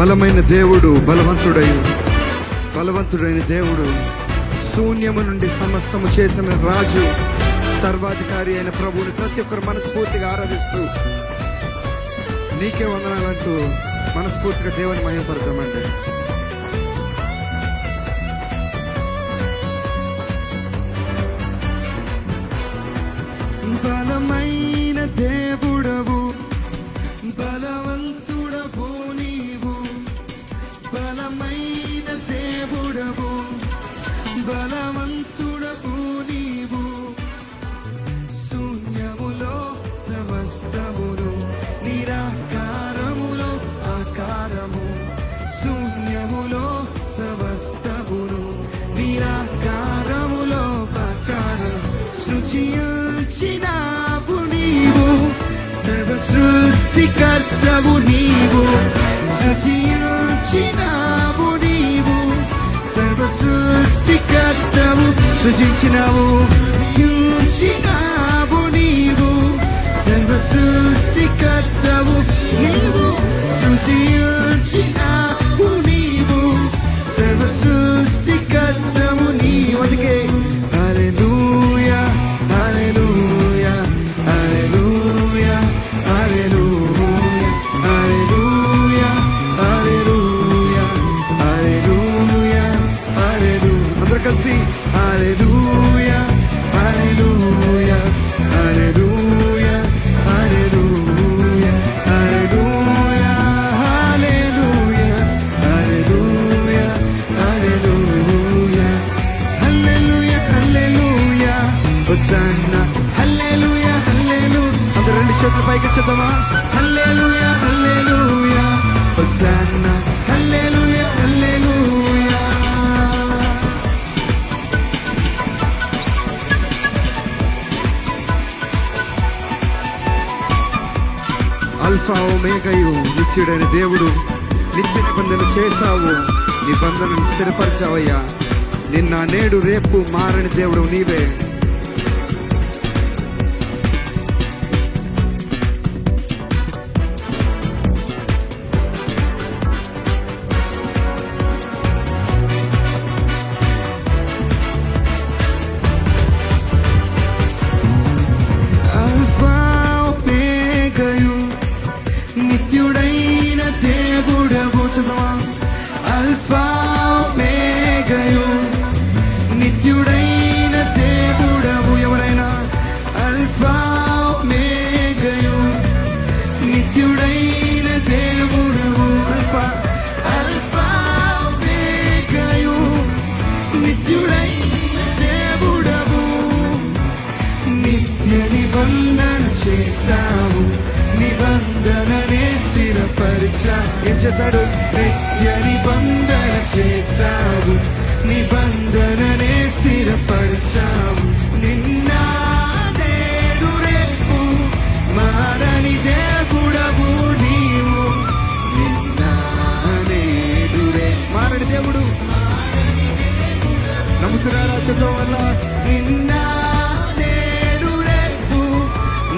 బలమైన దేవుడు, బలవంతుడైన దేవుడు, శూన్యము నుండి సమస్తము చేసిన రాజు, సర్వాధికారి అయిన ప్రభువుని ప్రతి ఒక్కరు మనస్ఫూర్తిగా ఆరాధిస్తూ నీకే వందనాలంటూ మనస్ఫూర్తిగా దేవుని మహిమపడతామండి. బలమైన దేవుడవు, బలవంతుడవు నీవు, బలమైన దేవుడవు, బలవంతుడవు నీవు, శూన్యములో సమస్తమును, నిరాకారములో ఆకారము, శూన్యములో సమస్తమును, నిరాకారములో ఆకారం, సృజించినావు నీవు, సర్వ సృష్టికర్తవు నీవు, సృజించినావు నీవు, సర్వ సృష్టికర్తవు, సృజించినావు నీవు, సర్వ సృష్టికర్తవు నీవు, సృజించినావు నీవు, సర్వ సృష్టికర్తవు నీవు. అందుకే హల్లెలూయా హల్లెలూయా హల్లెలూయా హల్లెలూయా హల్లెలూయా హల్లెలూయా హల్లెలూయా హల్లెలూయా. అందరూ కలిసి హల్లెలూయా హల్లెలూయా హల్లెలూయా హల్లెలూయా హల్లెలూయా హల్లెలూయా హల్లెలూయా హల్లెలూయా హల్లెలూయా హల్లెలూయా హోసన్నా హల్లెలూయా హల్లెలూయా. అందరూ రెండు చేతులు పైకి చెప్తామా? హల్లెలూయా హల్లెలూయా హోసన్నా హల్లెలూయా హల్లెలూయా. అల్ఫా ఒమేగాయు, నిత్యుడైన దేవుడు, నిత్య నిబంధన చేశావు, నిబంధనను స్థిరపరిచావయ్యా. నిన్న నేడు రేపు మారని దేవుడు నీవే. అల్ఫా ఒమేగాయు, నిత్యుడైన దేవుడవు. చదవా? అల్ఫా ఒమేగాయు, నిత్యుడైన దేవుడవు. ఎవరైనా అల్ఫా ఒమేగాయు, నిత్యుడైన దేవుడవు. అల్ఫా అల్ఫా ఒమేగాయు, నిత్యుడైన దేవుడవు. నిత్య నిబంధన చేశావు, నిబంధననే స్థిరపరిచా. ఏం చేశాడు? నిత్య నిబంధన చేశావు, నిబంధననే స్థిరపరిచావు. నిన్న నేడు రేపు మారని దేవుడవు నీవు, నిన్న నేడు రేపు మారని దేవుడు. నమ్ముతున్నారా? చెప్పడం వల్ల నిన్న నేడు రేపు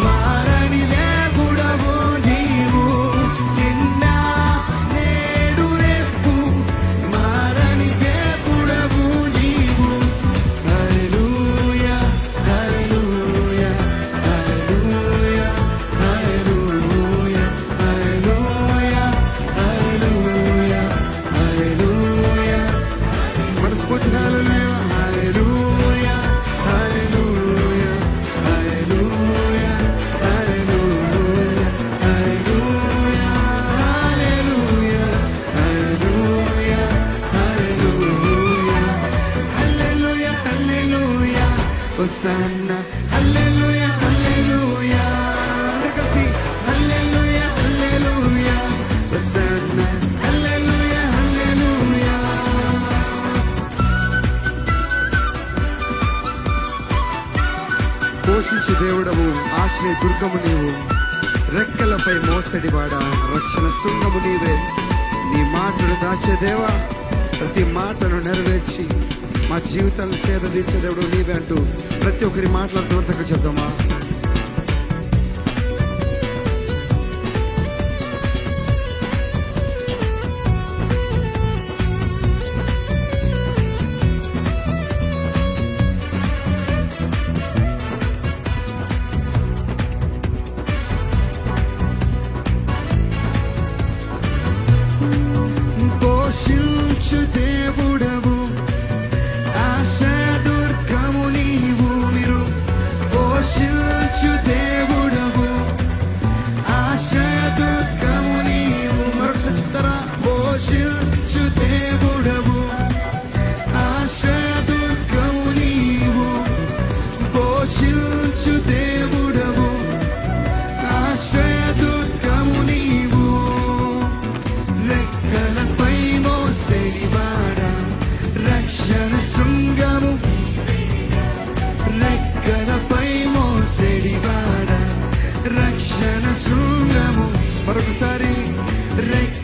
మారని దేవుడవు నీవు, నిన్న నేడు రేపు మారని దేవుడవు నీవు. హల్లెలూయా హల్లెలూయా హల్లెలూయా హల్లెలూయా హల్లెలూయా హల్లెలూయా హల్లెలూయా. మనస్ఫూర్తిగా హల్లెలూయా హల్లెలూయా హల్లెలూయా హల్లెలూయా హల్లెలూయా హల్లెలూయా హల్లెలూయా హల్లెలూయా హల్లెలూయా హల్లెలూయా హల్లెలూయా హోసన్నా హల్లెలూయా హల్లెలూయా. అందరూ కలిసి హల్లెలూయా హల్లెలూయా హోసన్నా హల్లెలూయా హల్లెలూయా. పోషించు దేవుడవు, ఆశ్రయ దుర్గము నీవు, రెక్కలపై మోసడివాడా, రక్షణ శృంగము నీవే. నీ మాటను దాచే దేవా, ప్రతి మాటను నెరవేర్చి మా జీవితాలను సేద తీర్చే దేవుడు నీవే అంటూ ప్రతి ఒక్కరి మాట్లాడుతున్నంతగా చెప్దామా?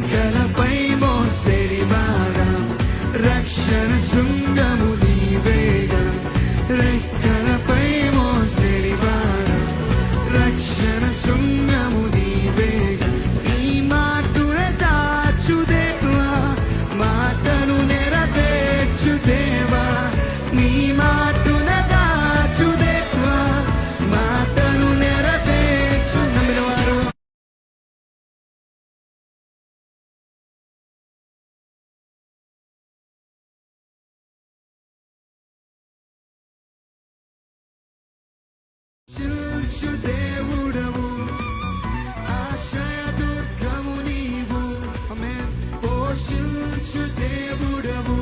రెక్కలపై మోసెడివాడా రక్షణ శృంగము నీవేగా రెక్కలపై మోసెడివాడా రక్షణ శృంగము నీవేగా నీ మాటున దాచు దేవా మాటను నెరవేర్చు దేవా నీ మాటున దాచు దేవా మాటను నెరవేర్చు నమ్మిన వారు శిల్చు దేవుడవు ఆశ్రయ దుర్గము నీవు ఆమేన్ పోషించు దేవుడవు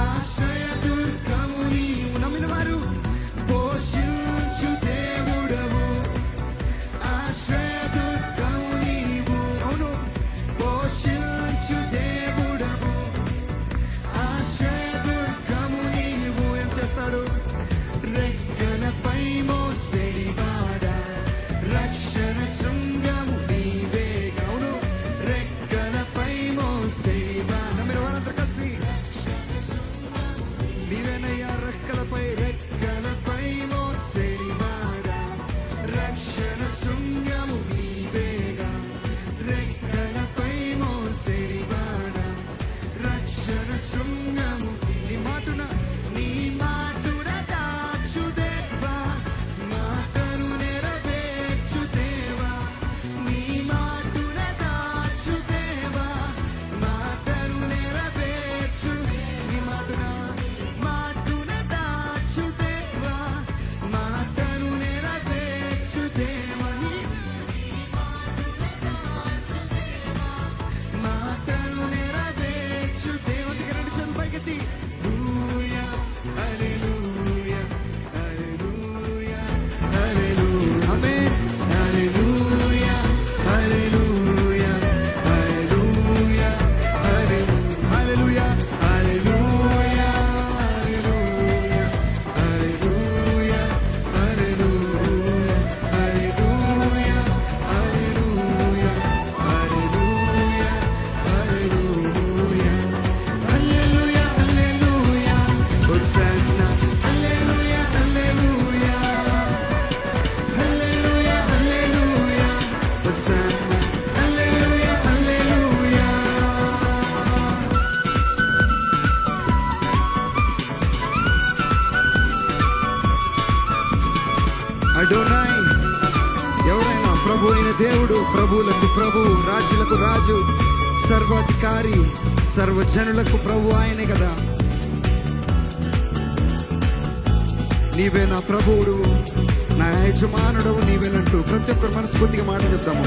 ఆశ్రయ దుర్గము నీవు నమ్మిన వారు పోషించు దేవుడవు ఆశ్రయ దుర్గము నీవు అవును పోషించు దేవుడవు ఆశ్రయ దుర్గము నీవు ఏం చేస్తాడు రెక్కలపై మోసెడివాడా రక్షణ శృంగము నీవేగా అవును రెక్కలపై మోసెడివాడా మీరు వారందరూ కలిసి నీవేనయ్యా రెక్కలపై మోసెడివాడా రక్షణ శృంగము నీవేగా రెక్కలపై మోసెడివాడా రక్షణ శృంగము నీ మాటున దాచు దేవా మాటను నెరవేర్చు దేవా నీ మాటున దాచు దేవా మాటను నెరవేర్చు నీ మాటున దాచు దేవా మాటను నెరవేర్చు దేవా నీ మాటను నెరవేర్చు దేవా దగ్గర రెండు చేతులు పైకెత్తి హల్లెలూయా హల్లెలూయా హల్లెలూయా హల్లెలూయా ఆమేన్ హల్లెలూయా హల్లెలూయా హల్లెలూయా హల్లెలూయా హల్లెలూయా హల్లెలూయా హల్లెలూయా హల్లెలూయా హల్లెలూయా హల్లెలూయా హల్లెలూయా హల్లెలూయా హల్లెలూయా హల్లెలూయా హోసన్నా హల్లెలూయా హల్లెలూయా హల్లెలూయా హల్లెలూయా హోసన్నా హల్లెలూయా హల్లెలూయా అడోనాయ్ ఎవరైనా ప్రభు అయిన దేవుడు ప్రభువులకు ప్రభు రాజులకు రాజు సర్వాధికారి సర్వజనులకు ప్రభు ఆయనే కదా నీవే నా ప్రభువుడు నా యజమానుడవు నీవేనంటూ ప్రతి ఒక్కరు మనస్ఫూర్తిగా మాట చెప్తాము